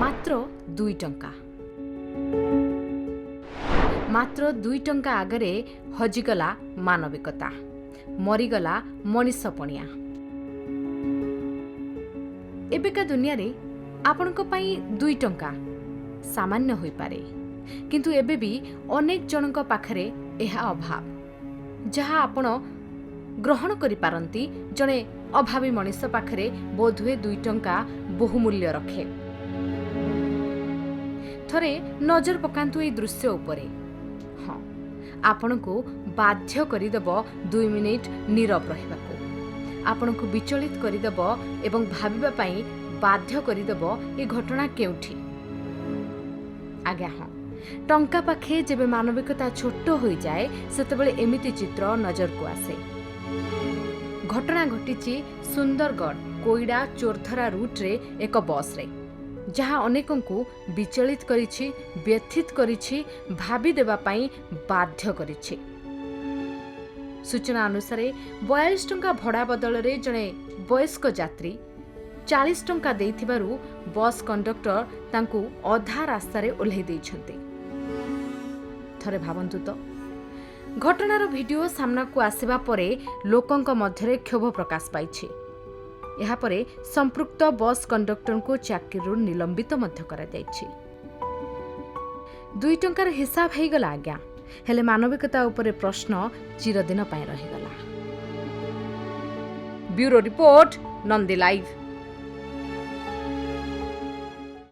मात्र 2 टंका। मात्र 2 टंका आगरे हजिगला मानविकता, मरीगला मनीषपणिया। एबेका दुनिया रे आपनको पाई 2 टंका सामान्य होई पारे, किंतु एबे भी अनेक जनक पाखरे एहा अभाव, जहा आपण ग्रहण करि पारंती। जणे अभावी मनीष पाखरे बोधुए 2 टंका बहुमूल्य रखे। थरे नजर पकांतु ए दृश्य उपरे। हाँ, आपनको बाध्य करिदेब 2 मिनिट नीरव रहिबाको, आपनको विचलित करिदेब एवं भाबिबा पई बाध्य करिदेब ए घटना केउठी। आज्ञा हाँ, टंका पाखे जेबे मानविकता छोट हो जाए सेतेबेले एमिति चित्र नजर को आसे। घटना घटिची सुंदरगढ़ कोईडा चोरथरा रूट रे एक बस रे, जहाँ अनेकों को विचलित करिछि, व्यथित करिछि, भाबी देबा पई बाध्य करिछि। सूचना अनुसार 42 टंका भड़ा बदल रे जणे वयस्क यात्री 40 टंका देइथिबारु बस कंडक्टर तांकु अधा रास्ता रे ओल्हे दैछन्ते। थरे भावन्तु तो घटनार भिडियो सामना को आसिबा परे लोकंक मध्यरे क्षोभ प्रकाश पाइछि। एहा परे संपृक्त बस कंडक्टर को चाकरीरु निलंबित मध्य करा जाइछि। 2 टंकार हिसाब हेई गला आज्ञा, हेले मानविकता उपरे प्रश्न चिरदिन पय रहिगला। Bureau report, Nandi live.